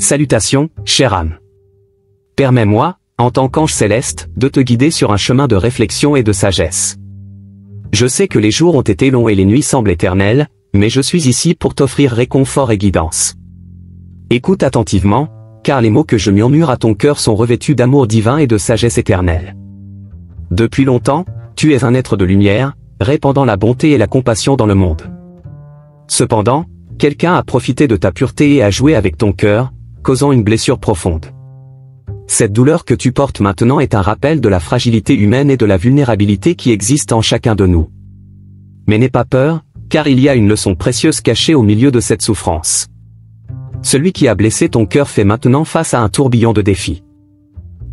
Salutations, chère âme. Permets-moi, en tant qu'ange céleste, de te guider sur un chemin de réflexion et de sagesse. Je sais que les jours ont été longs et les nuits semblent éternelles, mais je suis ici pour t'offrir réconfort et guidance. Écoute attentivement, car les mots que je murmure à ton cœur sont revêtus d'amour divin et de sagesse éternelle. Depuis longtemps, tu es un être de lumière, répandant la bonté et la compassion dans le monde. Cependant, quelqu'un a profité de ta pureté et a joué avec ton cœur, causant une blessure profonde. Cette douleur que tu portes maintenant est un rappel de la fragilité humaine et de la vulnérabilité qui existe en chacun de nous. Mais n'aie pas peur, car il y a une leçon précieuse cachée au milieu de cette souffrance. Celui qui a blessé ton cœur fait maintenant face à un tourbillon de défis.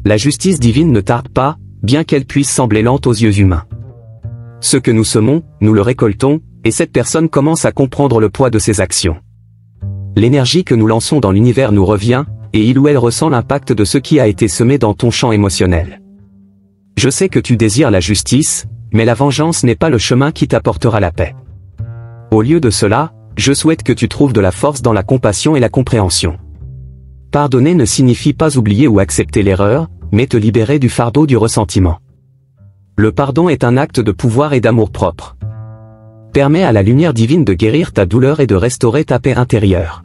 La justice divine ne tarde pas, bien qu'elle puisse sembler lente aux yeux humains. Ce que nous semons, nous le récoltons, et cette personne commence à comprendre le poids de ses actions. L'énergie que nous lançons dans l'univers nous revient, et il ou elle ressent l'impact de ce qui a été semé dans ton champ émotionnel. Je sais que tu désires la justice, mais la vengeance n'est pas le chemin qui t'apportera la paix. Au lieu de cela, je souhaite que tu trouves de la force dans la compassion et la compréhension. Pardonner ne signifie pas oublier ou accepter l'erreur, mais te libérer du fardeau du ressentiment. Le pardon est un acte de pouvoir et d'amour-propre. Permets à la lumière divine de guérir ta douleur et de restaurer ta paix intérieure.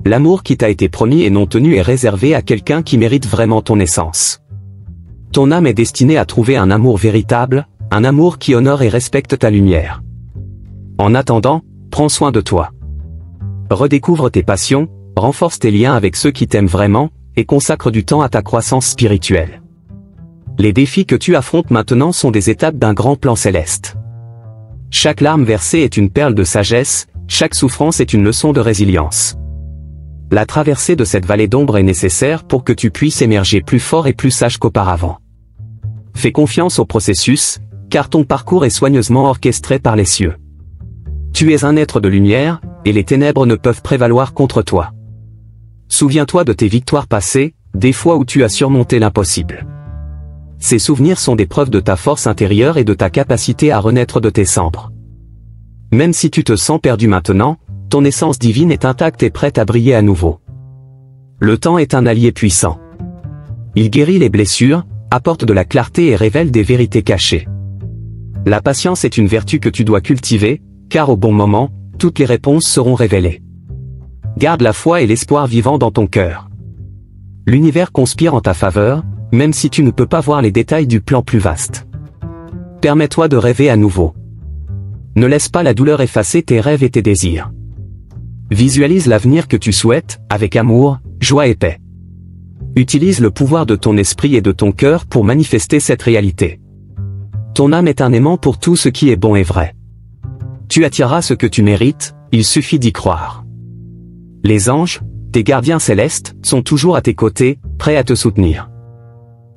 L'amour qui t'a été promis et non tenu est réservé à quelqu'un qui mérite vraiment ton essence. Ton âme est destinée à trouver un amour véritable, un amour qui honore et respecte ta lumière. En attendant, prends soin de toi. Redécouvre tes passions, renforce tes liens avec ceux qui t'aiment vraiment, et consacre du temps à ta croissance spirituelle. Les défis que tu affrontes maintenant sont des étapes d'un grand plan céleste. Chaque larme versée est une perle de sagesse, chaque souffrance est une leçon de résilience. La traversée de cette vallée d'ombre est nécessaire pour que tu puisses émerger plus fort et plus sage qu'auparavant. Fais confiance au processus, car ton parcours est soigneusement orchestré par les cieux. Tu es un être de lumière, et les ténèbres ne peuvent prévaloir contre toi. Souviens-toi de tes victoires passées, des fois où tu as surmonté l'impossible. Ces souvenirs sont des preuves de ta force intérieure et de ta capacité à renaître de tes cendres. Même si tu te sens perdu maintenant, ton essence divine est intacte et prête à briller à nouveau. Le temps est un allié puissant. Il guérit les blessures, apporte de la clarté et révèle des vérités cachées. La patience est une vertu que tu dois cultiver, car au bon moment, toutes les réponses seront révélées. Garde la foi et l'espoir vivant dans ton cœur. L'univers conspire en ta faveur, même si tu ne peux pas voir les détails du plan plus vaste. Permets-toi de rêver à nouveau. Ne laisse pas la douleur effacer tes rêves et tes désirs. Visualise l'avenir que tu souhaites, avec amour, joie et paix. Utilise le pouvoir de ton esprit et de ton cœur pour manifester cette réalité. Ton âme est un aimant pour tout ce qui est bon et vrai. Tu attireras ce que tu mérites, il suffit d'y croire. Les anges, tes gardiens célestes, sont toujours à tes côtés, prêts à te soutenir.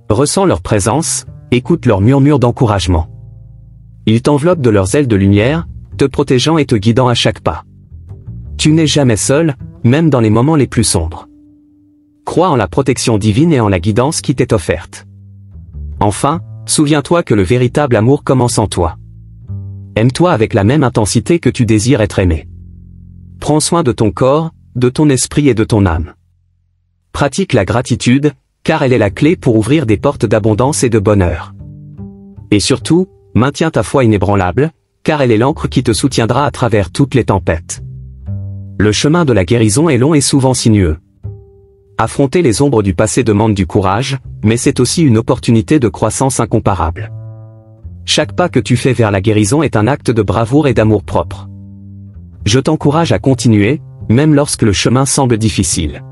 Ressens leur présence, écoute leurs murmures d'encouragement. Ils t'enveloppent de leurs ailes de lumière, te protégeant et te guidant à chaque pas. Tu n'es jamais seul, même dans les moments les plus sombres. Crois en la protection divine et en la guidance qui t'est offerte. Enfin, souviens-toi que le véritable amour commence en toi. Aime-toi avec la même intensité que tu désires être aimé. Prends soin de ton corps, de ton esprit et de ton âme. Pratique la gratitude, car elle est la clé pour ouvrir des portes d'abondance et de bonheur. Et surtout, maintiens ta foi inébranlable, car elle est l'ancre qui te soutiendra à travers toutes les tempêtes. Le chemin de la guérison est long et souvent sinueux. Affronter les ombres du passé demande du courage, mais c'est aussi une opportunité de croissance incomparable. Chaque pas que tu fais vers la guérison est un acte de bravoure et d'amour-propre. Je t'encourage à continuer, même lorsque le chemin semble difficile.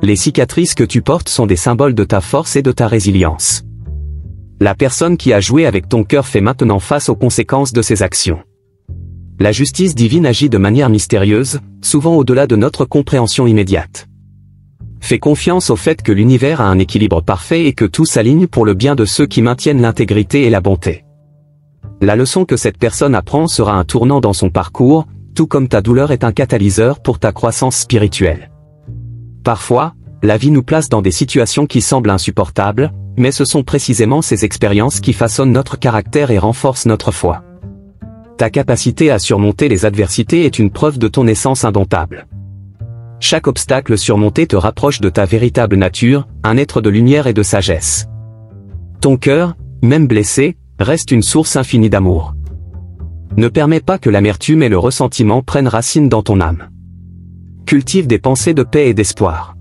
Les cicatrices que tu portes sont des symboles de ta force et de ta résilience. La personne qui a joué avec ton cœur fait maintenant face aux conséquences de ses actions. La justice divine agit de manière mystérieuse, souvent au-delà de notre compréhension immédiate. Fais confiance au fait que l'univers a un équilibre parfait et que tout s'aligne pour le bien de ceux qui maintiennent l'intégrité et la bonté. La leçon que cette personne apprend sera un tournant dans son parcours, tout comme ta douleur est un catalyseur pour ta croissance spirituelle. Parfois, la vie nous place dans des situations qui semblent insupportables, mais ce sont précisément ces expériences qui façonnent notre caractère et renforcent notre foi. Ta capacité à surmonter les adversités est une preuve de ton essence indomptable. chaque obstacle surmonté te rapproche de ta véritable nature, un être de lumière et de sagesse. Ton cœur, même blessé, reste une source infinie d'amour. Ne permets pas que l'amertume et le ressentiment prennent racine dans ton âme. Cultive des pensées de paix et d'espoir.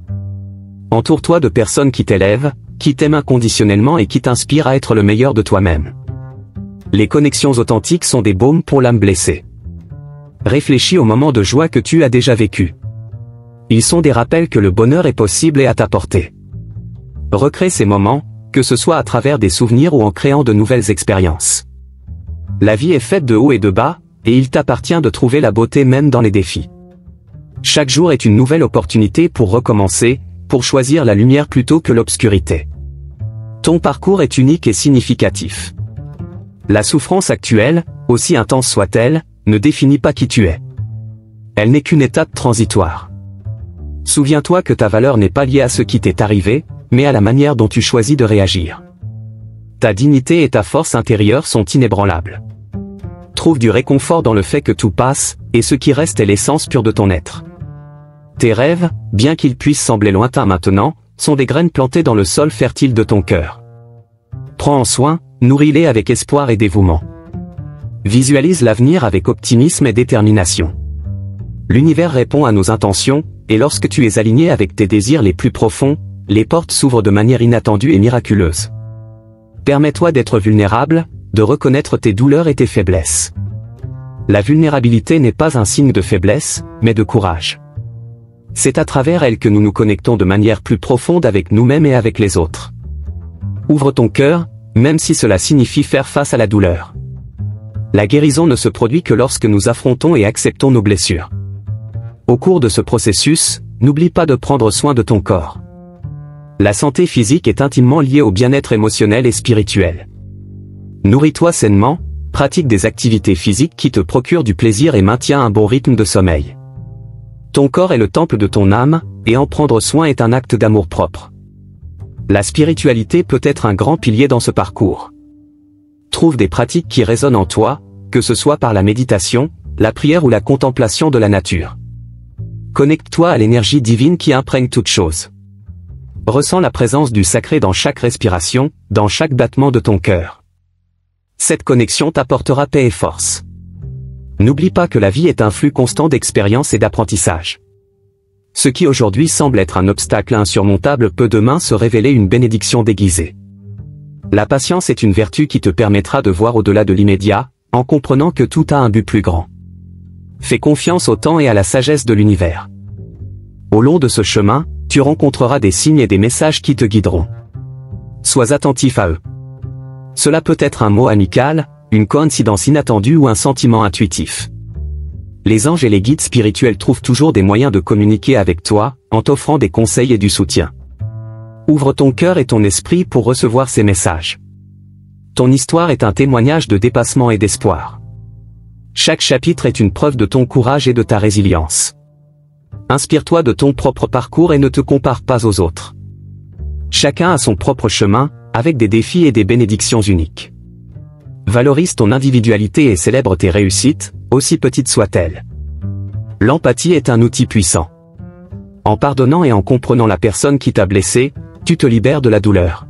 Entoure-toi de personnes qui t'élèvent, qui t'aiment inconditionnellement et qui t'inspirent à être le meilleur de toi-même. Les connexions authentiques sont des baumes pour l'âme blessée. Réfléchis aux moments de joie que tu as déjà vécus. Ils sont des rappels que le bonheur est possible et à ta portée. Recrée ces moments, que ce soit à travers des souvenirs ou en créant de nouvelles expériences. La vie est faite de hauts et de bas, et il t'appartient de trouver la beauté même dans les défis. Chaque jour est une nouvelle opportunité pour recommencer, pour choisir la lumière plutôt que l'obscurité. Ton parcours est unique et significatif. La souffrance actuelle, aussi intense soit-elle, ne définit pas qui tu es. Elle n'est qu'une étape transitoire. Souviens-toi que ta valeur n'est pas liée à ce qui t'est arrivé, mais à la manière dont tu choisis de réagir. Ta dignité et ta force intérieure sont inébranlables. Trouve du réconfort dans le fait que tout passe, et ce qui reste est l'essence pure de ton être. Tes rêves, bien qu'ils puissent sembler lointains maintenant, sont des graines plantées dans le sol fertile de ton cœur. Prends en soin, nourris-les avec espoir et dévouement. Visualise l'avenir avec optimisme et détermination. L'univers répond à nos intentions, et lorsque tu es aligné avec tes désirs les plus profonds, les portes s'ouvrent de manière inattendue et miraculeuse. Permets-toi d'être vulnérable, de reconnaître tes douleurs et tes faiblesses. La vulnérabilité n'est pas un signe de faiblesse, mais de courage. C'est à travers elle que nous nous connectons de manière plus profonde avec nous-mêmes et avec les autres. Ouvre ton cœur, même si cela signifie faire face à la douleur. La guérison ne se produit que lorsque nous affrontons et acceptons nos blessures. Au cours de ce processus, n'oublie pas de prendre soin de ton corps. La santé physique est intimement liée au bien-être émotionnel et spirituel. Nourris-toi sainement, pratique des activités physiques qui te procurent du plaisir et maintiens un bon rythme de sommeil. Ton corps est le temple de ton âme, et en prendre soin est un acte d'amour-propre. La spiritualité peut être un grand pilier dans ce parcours. Trouve des pratiques qui résonnent en toi, que ce soit par la méditation, la prière ou la contemplation de la nature. Connecte-toi à l'énergie divine qui imprègne toute chose. Ressens la présence du sacré dans chaque respiration, dans chaque battement de ton cœur. Cette connexion t'apportera paix et force. N'oublie pas que la vie est un flux constant d'expériences et d'apprentissage. Ce qui aujourd'hui semble être un obstacle insurmontable peut demain se révéler une bénédiction déguisée. La patience est une vertu qui te permettra de voir au-delà de l'immédiat, en comprenant que tout a un but plus grand. Fais confiance au temps et à la sagesse de l'univers. Au long de ce chemin, tu rencontreras des signes et des messages qui te guideront. Sois attentif à eux. Cela peut être un mot amical, une coïncidence inattendue ou un sentiment intuitif. Les anges et les guides spirituels trouvent toujours des moyens de communiquer avec toi, en t'offrant des conseils et du soutien. Ouvre ton cœur et ton esprit pour recevoir ces messages. Ton histoire est un témoignage de dépassement et d'espoir. Chaque chapitre est une preuve de ton courage et de ta résilience. Inspire-toi de ton propre parcours et ne te compare pas aux autres. Chacun a son propre chemin, avec des défis et des bénédictions uniques. Valorise ton individualité et célèbre tes réussites, aussi petites soient-elles. L'empathie est un outil puissant. En pardonnant et en comprenant la personne qui t'a blessé, tu te libères de la douleur.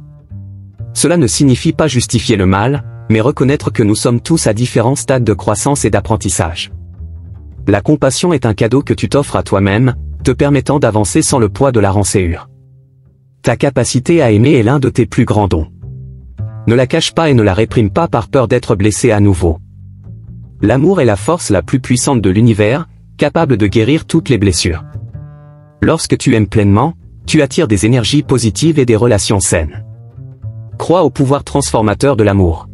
Cela ne signifie pas justifier le mal, mais reconnaître que nous sommes tous à différents stades de croissance et d'apprentissage. La compassion est un cadeau que tu t'offres à toi-même, te permettant d'avancer sans le poids de la rancœur. Ta capacité à aimer est l'un de tes plus grands dons. Ne la cache pas et ne la réprime pas par peur d'être blessé à nouveau. L'amour est la force la plus puissante de l'univers, capable de guérir toutes les blessures. Lorsque tu aimes pleinement, tu attires des énergies positives et des relations saines. Crois au pouvoir transformateur de l'amour.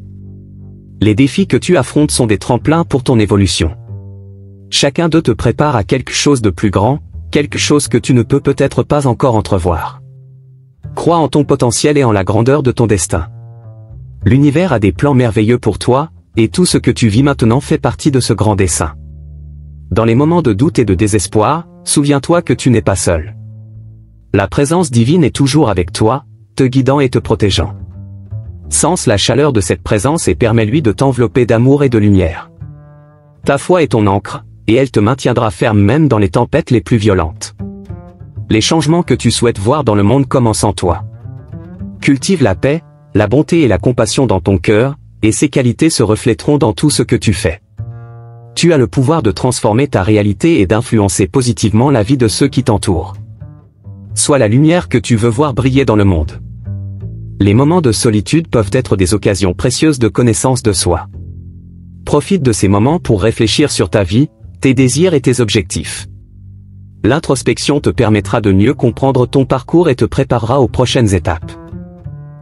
Les défis que tu affrontes sont des tremplins pour ton évolution. Chacun d'eux te prépare à quelque chose de plus grand, quelque chose que tu ne peux peut-être pas encore entrevoir. Crois en ton potentiel et en la grandeur de ton destin. L'univers a des plans merveilleux pour toi, et tout ce que tu vis maintenant fait partie de ce grand dessein. Dans les moments de doute et de désespoir, souviens-toi que tu n'es pas seul. La présence divine est toujours avec toi, te guidant et te protégeant. Sens la chaleur de cette présence et permets-lui de t'envelopper d'amour et de lumière. Ta foi est ton ancre, et elle te maintiendra ferme même dans les tempêtes les plus violentes. Les changements que tu souhaites voir dans le monde commencent en toi. Cultive la paix, la bonté et la compassion dans ton cœur, et ces qualités se reflèteront dans tout ce que tu fais. Tu as le pouvoir de transformer ta réalité et d'influencer positivement la vie de ceux qui t'entourent. Sois la lumière que tu veux voir briller dans le monde. Les moments de solitude peuvent être des occasions précieuses de connaissance de soi. Profite de ces moments pour réfléchir sur ta vie, tes désirs et tes objectifs. L'introspection te permettra de mieux comprendre ton parcours et te préparera aux prochaines étapes.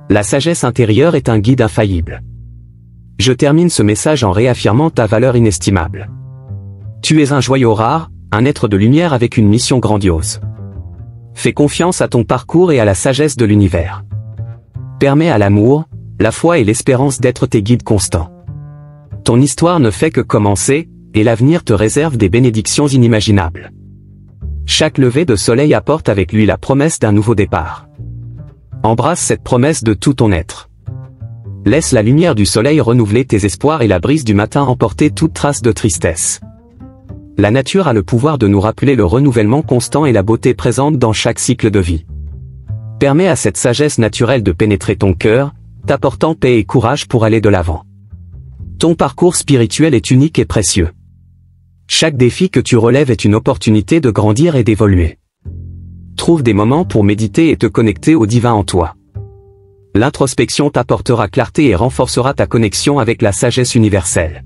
La sagesse intérieure est un guide infaillible. Je termine ce message en réaffirmant ta valeur inestimable. Tu es un joyau rare, un être de lumière avec une mission grandiose. Fais confiance à ton parcours et à la sagesse de l'univers. Permets à l'amour, la foi et l'espérance d'être tes guides constants. Ton histoire ne fait que commencer, et l'avenir te réserve des bénédictions inimaginables. Chaque lever de soleil apporte avec lui la promesse d'un nouveau départ. Embrasse cette promesse de tout ton être. Laisse la lumière du soleil renouveler tes espoirs et la brise du matin emporter toute trace de tristesse. La nature a le pouvoir de nous rappeler le renouvellement constant et la beauté présente dans chaque cycle de vie. Permets à cette sagesse naturelle de pénétrer ton cœur, t'apportant paix et courage pour aller de l'avant. Ton parcours spirituel est unique et précieux. Chaque défi que tu relèves est une opportunité de grandir et d'évoluer. Trouve des moments pour méditer et te connecter au divin en toi. L'introspection t'apportera clarté et renforcera ta connexion avec la sagesse universelle.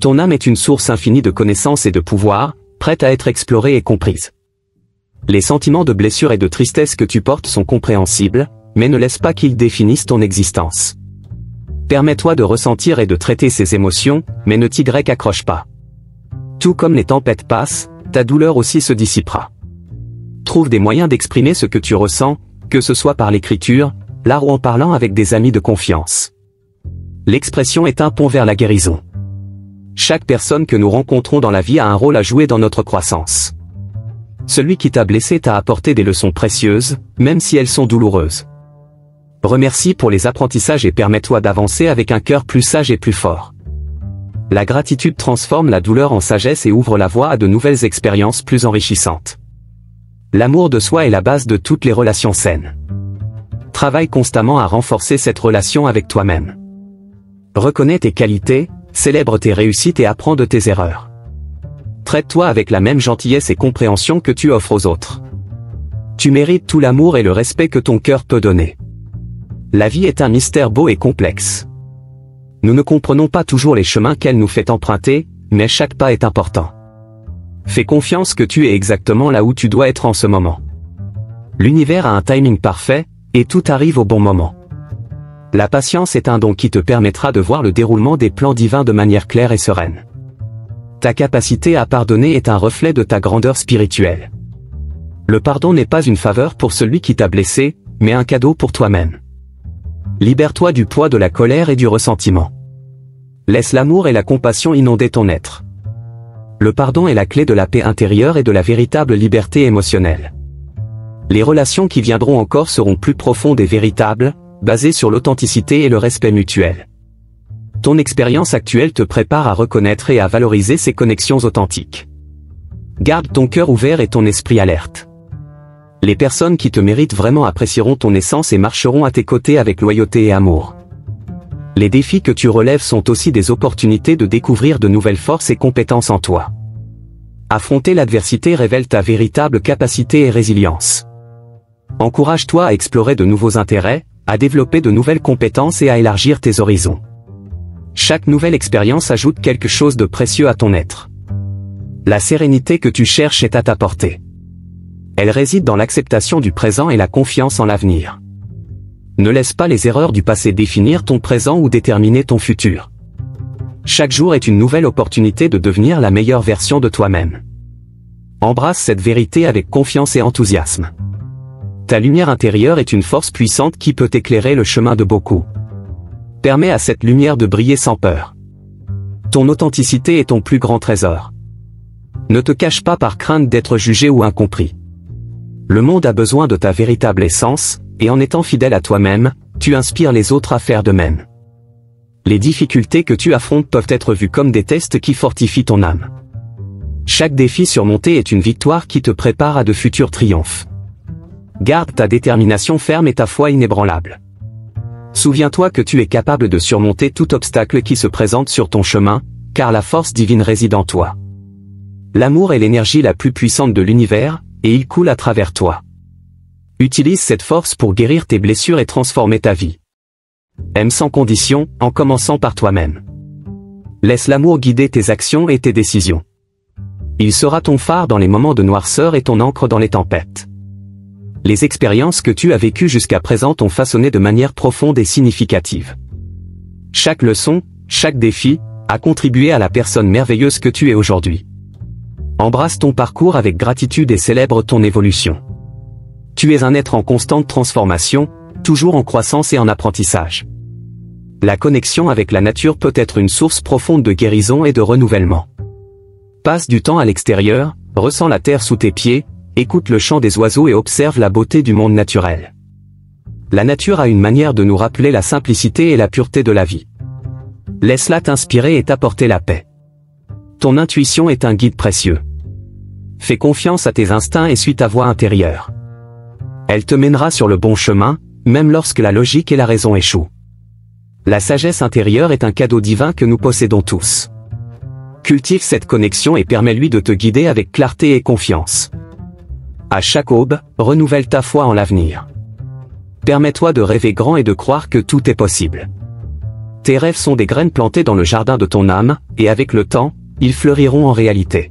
Ton âme est une source infinie de connaissances et de pouvoir, prête à être explorée et comprise. Les sentiments de blessure et de tristesse que tu portes sont compréhensibles, mais ne laisse pas qu'ils définissent ton existence. Permets-toi de ressentir et de traiter ces émotions, mais ne t'y accroche pas. Tout comme les tempêtes passent, ta douleur aussi se dissipera. Trouve des moyens d'exprimer ce que tu ressens, que ce soit par l'écriture, l'art ou en parlant avec des amis de confiance. L'expression est un pont vers la guérison. Chaque personne que nous rencontrons dans la vie a un rôle à jouer dans notre croissance. Celui qui t'a blessé t'a apporté des leçons précieuses, même si elles sont douloureuses. Remercie pour les apprentissages et permets-toi d'avancer avec un cœur plus sage et plus fort. La gratitude transforme la douleur en sagesse et ouvre la voie à de nouvelles expériences plus enrichissantes. L'amour de soi est la base de toutes les relations saines. Travaille constamment à renforcer cette relation avec toi-même. Reconnais tes qualités, célèbre tes réussites et apprends de tes erreurs. Traite-toi avec la même gentillesse et compréhension que tu offres aux autres. Tu mérites tout l'amour et le respect que ton cœur peut donner. La vie est un mystère beau et complexe. Nous ne comprenons pas toujours les chemins qu'elle nous fait emprunter, mais chaque pas est important. Fais confiance que tu es exactement là où tu dois être en ce moment. L'univers a un timing parfait, et tout arrive au bon moment. La patience est un don qui te permettra de voir le déroulement des plans divins de manière claire et sereine. Ta capacité à pardonner est un reflet de ta grandeur spirituelle. Le pardon n'est pas une faveur pour celui qui t'a blessé, mais un cadeau pour toi-même. Libère-toi du poids de la colère et du ressentiment. Laisse l'amour et la compassion inonder ton être. Le pardon est la clé de la paix intérieure et de la véritable liberté émotionnelle. Les relations qui viendront encore seront plus profondes et véritables, basées sur l'authenticité et le respect mutuel. Ton expérience actuelle te prépare à reconnaître et à valoriser ces connexions authentiques. Garde ton cœur ouvert et ton esprit alerte. Les personnes qui te méritent vraiment apprécieront ton essence et marcheront à tes côtés avec loyauté et amour. Les défis que tu relèves sont aussi des opportunités de découvrir de nouvelles forces et compétences en toi. Affronter l'adversité révèle ta véritable capacité et résilience. Encourage-toi à explorer de nouveaux intérêts, à développer de nouvelles compétences et à élargir tes horizons. Chaque nouvelle expérience ajoute quelque chose de précieux à ton être. La sérénité que tu cherches est à ta portée. Elle réside dans l'acceptation du présent et la confiance en l'avenir. Ne laisse pas les erreurs du passé définir ton présent ou déterminer ton futur. Chaque jour est une nouvelle opportunité de devenir la meilleure version de toi-même. Embrasse cette vérité avec confiance et enthousiasme. Ta lumière intérieure est une force puissante qui peut éclairer le chemin de beaucoup. Permets à cette lumière de briller sans peur. Ton authenticité est ton plus grand trésor. Ne te cache pas par crainte d'être jugé ou incompris. Le monde a besoin de ta véritable essence, et en étant fidèle à toi-même, tu inspires les autres à faire de même. Les difficultés que tu affrontes peuvent être vues comme des tests qui fortifient ton âme. Chaque défi surmonté est une victoire qui te prépare à de futurs triomphes. Garde ta détermination ferme et ta foi inébranlable. Souviens-toi que tu es capable de surmonter tout obstacle qui se présente sur ton chemin, car la force divine réside en toi. L'amour est l'énergie la plus puissante de l'univers, et il coule à travers toi. Utilise cette force pour guérir tes blessures et transformer ta vie. Aime sans condition, en commençant par toi-même. Laisse l'amour guider tes actions et tes décisions. Il sera ton phare dans les moments de noirceur et ton ancre dans les tempêtes. Les expériences que tu as vécues jusqu'à présent t'ont façonné de manière profonde et significative. Chaque leçon, chaque défi, a contribué à la personne merveilleuse que tu es aujourd'hui. Embrasse ton parcours avec gratitude et célèbre ton évolution. Tu es un être en constante transformation, toujours en croissance et en apprentissage. La connexion avec la nature peut être une source profonde de guérison et de renouvellement. Passe du temps à l'extérieur, ressens la terre sous tes pieds, écoute le chant des oiseaux et observe la beauté du monde naturel. La nature a une manière de nous rappeler la simplicité et la pureté de la vie. Laisse-la t'inspirer et t'apporter la paix. Ton intuition est un guide précieux. Fais confiance à tes instincts et suis ta voix intérieure. Elle te mènera sur le bon chemin, même lorsque la logique et la raison échouent. La sagesse intérieure est un cadeau divin que nous possédons tous. Cultive cette connexion et permets-lui de te guider avec clarté et confiance. À chaque aube, renouvelle ta foi en l'avenir. Permets-toi de rêver grand et de croire que tout est possible. Tes rêves sont des graines plantées dans le jardin de ton âme, et avec le temps, ils fleuriront en réalité.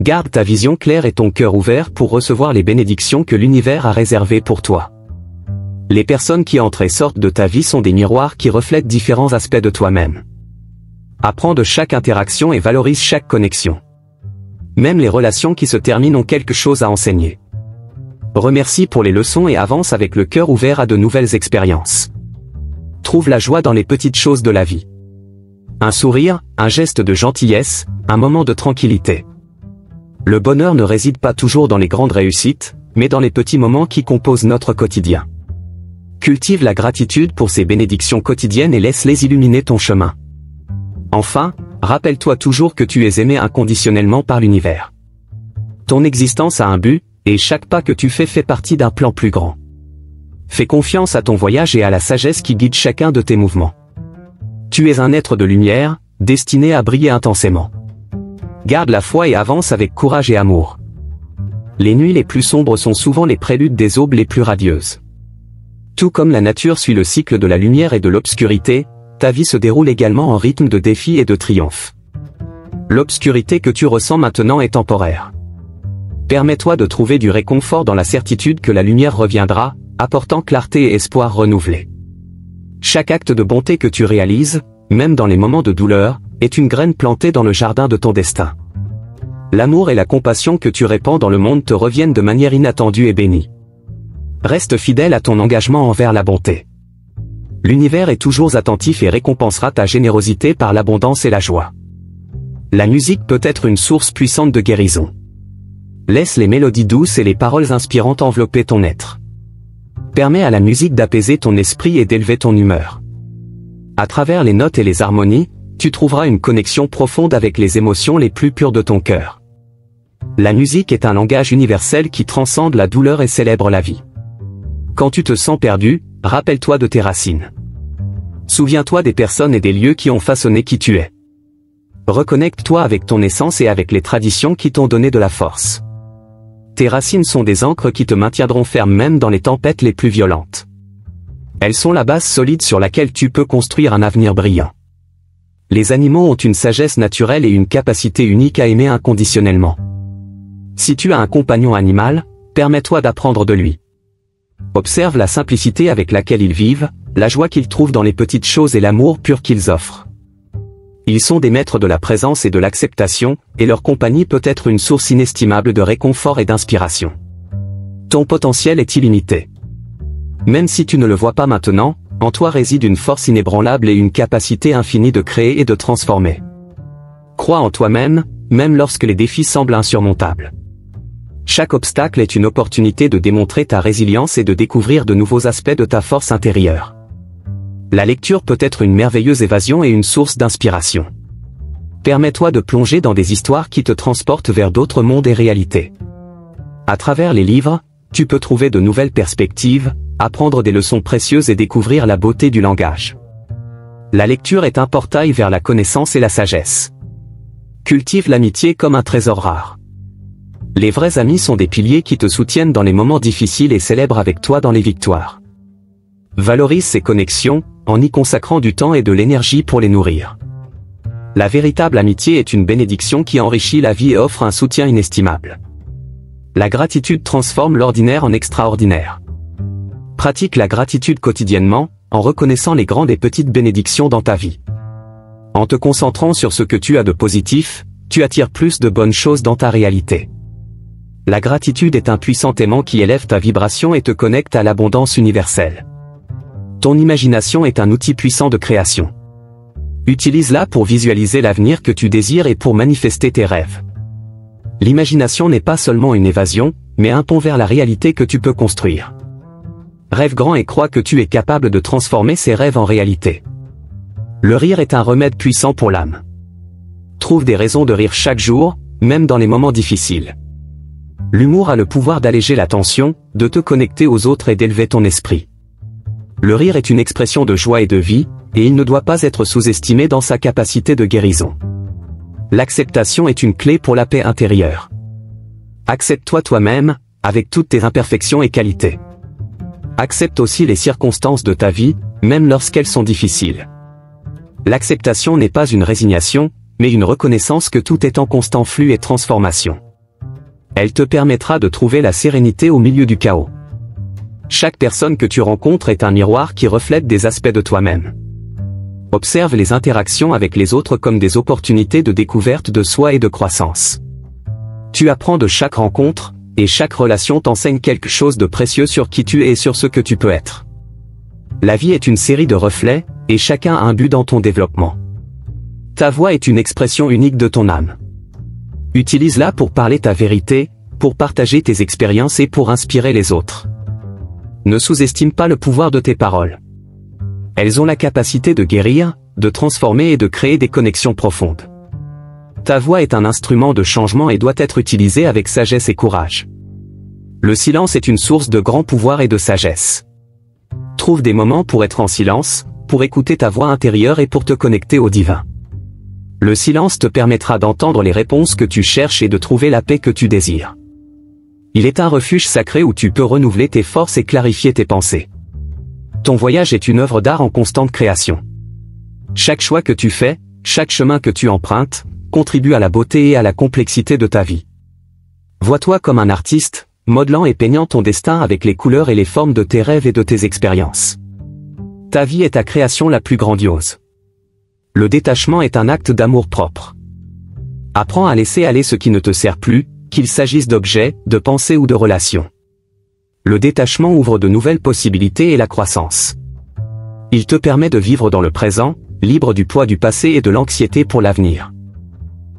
Garde ta vision claire et ton cœur ouvert pour recevoir les bénédictions que l'univers a réservées pour toi. Les personnes qui entrent et sortent de ta vie sont des miroirs qui reflètent différents aspects de toi-même. Apprends de chaque interaction et valorise chaque connexion. Même les relations qui se terminent ont quelque chose à enseigner. Remercie pour les leçons et avance avec le cœur ouvert à de nouvelles expériences. Trouve la joie dans les petites choses de la vie. Un sourire, un geste de gentillesse, un moment de tranquillité. Le bonheur ne réside pas toujours dans les grandes réussites, mais dans les petits moments qui composent notre quotidien. Cultive la gratitude pour ces bénédictions quotidiennes et laisse-les illuminer ton chemin. Enfin, rappelle-toi toujours que tu es aimé inconditionnellement par l'univers. Ton existence a un but, et chaque pas que tu fais fait partie d'un plan plus grand. Fais confiance à ton voyage et à la sagesse qui guide chacun de tes mouvements. Tu es un être de lumière, destiné à briller intensément. Garde la foi et avance avec courage et amour. Les nuits les plus sombres sont souvent les préludes des aubes les plus radieuses. Tout comme la nature suit le cycle de la lumière et de l'obscurité, ta vie se déroule également en rythme de défis et de triomphes. L'obscurité que tu ressens maintenant est temporaire. Permets-toi de trouver du réconfort dans la certitude que la lumière reviendra, apportant clarté et espoir renouvelé. Chaque acte de bonté que tu réalises, même dans les moments de douleur, est une graine plantée dans le jardin de ton destin. L'amour et la compassion que tu répands dans le monde te reviennent de manière inattendue et bénie. Reste fidèle à ton engagement envers la bonté. L'univers est toujours attentif et récompensera ta générosité par l'abondance et la joie. La musique peut être une source puissante de guérison. Laisse les mélodies douces et les paroles inspirantes envelopper ton être. Permets à la musique d'apaiser ton esprit et d'élever ton humeur. À travers les notes et les harmonies, tu trouveras une connexion profonde avec les émotions les plus pures de ton cœur. La musique est un langage universel qui transcende la douleur et célèbre la vie. Quand tu te sens perdu, rappelle-toi de tes racines. Souviens-toi des personnes et des lieux qui ont façonné qui tu es. Reconnecte-toi avec ton essence et avec les traditions qui t'ont donné de la force. Tes racines sont des ancres qui te maintiendront ferme même dans les tempêtes les plus violentes. Elles sont la base solide sur laquelle tu peux construire un avenir brillant. Les animaux ont une sagesse naturelle et une capacité unique à aimer inconditionnellement. Si tu as un compagnon animal, permets-toi d'apprendre de lui. Observe la simplicité avec laquelle ils vivent, la joie qu'ils trouvent dans les petites choses et l'amour pur qu'ils offrent. Ils sont des maîtres de la présence et de l'acceptation, et leur compagnie peut être une source inestimable de réconfort et d'inspiration. Ton potentiel est illimité. Même si tu ne le vois pas maintenant, en toi réside une force inébranlable et une capacité infinie de créer et de transformer. Crois en toi-même, même lorsque les défis semblent insurmontables. Chaque obstacle est une opportunité de démontrer ta résilience et de découvrir de nouveaux aspects de ta force intérieure. La lecture peut être une merveilleuse évasion et une source d'inspiration. Permets-toi de plonger dans des histoires qui te transportent vers d'autres mondes et réalités. À travers les livres, tu peux trouver de nouvelles perspectives, apprendre des leçons précieuses et découvrir la beauté du langage. La lecture est un portail vers la connaissance et la sagesse. Cultive l'amitié comme un trésor rare. Les vrais amis sont des piliers qui te soutiennent dans les moments difficiles et célèbrent avec toi dans les victoires. Valorise ces connexions, en y consacrant du temps et de l'énergie pour les nourrir. La véritable amitié est une bénédiction qui enrichit la vie et offre un soutien inestimable. La gratitude transforme l'ordinaire en extraordinaire. Pratique la gratitude quotidiennement, en reconnaissant les grandes et petites bénédictions dans ta vie. En te concentrant sur ce que tu as de positif, tu attires plus de bonnes choses dans ta réalité. La gratitude est un puissant aimant qui élève ta vibration et te connecte à l'abondance universelle. Ton imagination est un outil puissant de création. Utilise-la pour visualiser l'avenir que tu désires et pour manifester tes rêves. L'imagination n'est pas seulement une évasion, mais un pont vers la réalité que tu peux construire. Rêve grand et crois que tu es capable de transformer ces rêves en réalité. Le rire est un remède puissant pour l'âme. Trouve des raisons de rire chaque jour, même dans les moments difficiles. L'humour a le pouvoir d'alléger la tension, de te connecter aux autres et d'élever ton esprit. Le rire est une expression de joie et de vie, et il ne doit pas être sous-estimé dans sa capacité de guérison. L'acceptation est une clé pour la paix intérieure. Accepte-toi toi-même, avec toutes tes imperfections et qualités. Accepte aussi les circonstances de ta vie, même lorsqu'elles sont difficiles. L'acceptation n'est pas une résignation, mais une reconnaissance que tout est en constant flux et transformation. Elle te permettra de trouver la sérénité au milieu du chaos. Chaque personne que tu rencontres est un miroir qui reflète des aspects de toi-même. Observe les interactions avec les autres comme des opportunités de découverte de soi et de croissance. Tu apprends de chaque rencontre, et chaque relation t'enseigne quelque chose de précieux sur qui tu es et sur ce que tu peux être. La vie est une série de reflets, et chacun a un but dans ton développement. Ta voix est une expression unique de ton âme. Utilise-la pour parler ta vérité, pour partager tes expériences et pour inspirer les autres. Ne sous-estime pas le pouvoir de tes paroles. Elles ont la capacité de guérir, de transformer et de créer des connexions profondes. Ta voix est un instrument de changement et doit être utilisée avec sagesse et courage. Le silence est une source de grand pouvoir et de sagesse. Trouve des moments pour être en silence, pour écouter ta voix intérieure et pour te connecter au divin. Le silence te permettra d'entendre les réponses que tu cherches et de trouver la paix que tu désires. Il est un refuge sacré où tu peux renouveler tes forces et clarifier tes pensées. Ton voyage est une œuvre d'art en constante création. Chaque choix que tu fais, chaque chemin que tu empruntes, contribue à la beauté et à la complexité de ta vie. Vois-toi comme un artiste, modelant et peignant ton destin avec les couleurs et les formes de tes rêves et de tes expériences. Ta vie est ta création la plus grandiose. Le détachement est un acte d'amour-propre. Apprends à laisser aller ce qui ne te sert plus, qu'il s'agisse d'objets, de pensées ou de relations. Le détachement ouvre de nouvelles possibilités et la croissance. Il te permet de vivre dans le présent, libre du poids du passé et de l'anxiété pour l'avenir.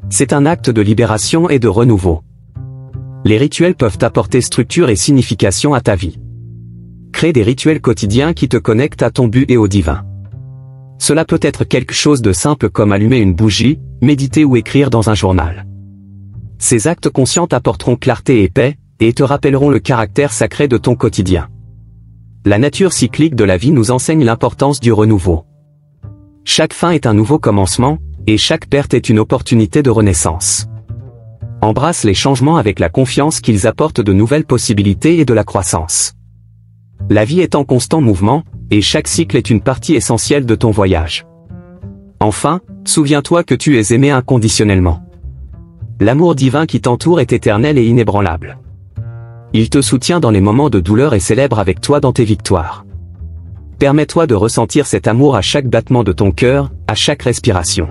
C'est un acte de libération et de renouveau. Les rituels peuvent apporter structure et signification à ta vie. Crée des rituels quotidiens qui te connectent à ton but et au divin. Cela peut être quelque chose de simple comme allumer une bougie, méditer ou écrire dans un journal. Ces actes conscients t'apporteront clarté et paix, et te rappelleront le caractère sacré de ton quotidien. La nature cyclique de la vie nous enseigne l'importance du renouveau. Chaque fin est un nouveau commencement, et chaque perte est une opportunité de renaissance. Embrasse les changements avec la confiance qu'ils apportent de nouvelles possibilités et de la croissance. La vie est en constant mouvement, et chaque cycle est une partie essentielle de ton voyage. Enfin, souviens-toi que tu es aimé inconditionnellement. L'amour divin qui t'entoure est éternel et inébranlable. Il te soutient dans les moments de douleur et célèbre avec toi dans tes victoires. Permets-toi de ressentir cet amour à chaque battement de ton cœur, à chaque respiration.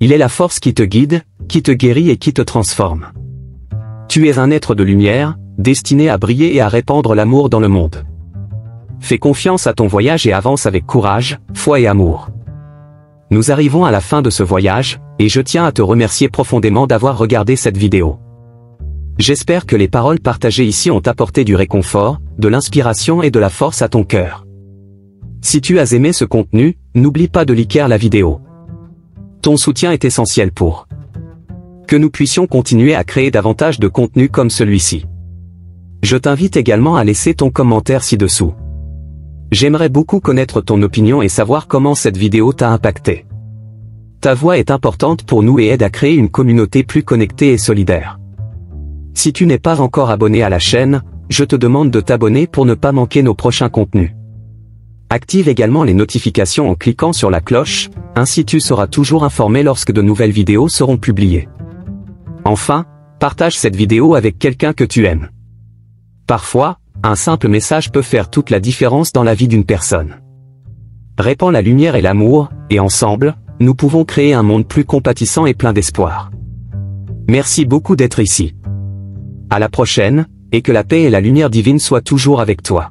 Il est la force qui te guide, qui te guérit et qui te transforme. Tu es un être de lumière, destiné à briller et à répandre l'amour dans le monde. Fais confiance à ton voyage et avance avec courage, foi et amour. Nous arrivons à la fin de ce voyage, et je tiens à te remercier profondément d'avoir regardé cette vidéo. J'espère que les paroles partagées ici ont apporté du réconfort, de l'inspiration et de la force à ton cœur. Si tu as aimé ce contenu, n'oublie pas de liker la vidéo. Ton soutien est essentiel pour que nous puissions continuer à créer davantage de contenu comme celui-ci. Je t'invite également à laisser ton commentaire ci-dessous. J'aimerais beaucoup connaître ton opinion et savoir comment cette vidéo t'a impacté. Ta voix est importante pour nous et aide à créer une communauté plus connectée et solidaire. Si tu n'es pas encore abonné à la chaîne, je te demande de t'abonner pour ne pas manquer nos prochains contenus. Active également les notifications en cliquant sur la cloche, ainsi tu seras toujours informé lorsque de nouvelles vidéos seront publiées. Enfin, partage cette vidéo avec quelqu'un que tu aimes. Parfois, un simple message peut faire toute la différence dans la vie d'une personne. Répands la lumière et l'amour, et ensemble, nous pouvons créer un monde plus compatissant et plein d'espoir. Merci beaucoup d'être ici. À la prochaine, et que la paix et la lumière divine soient toujours avec toi.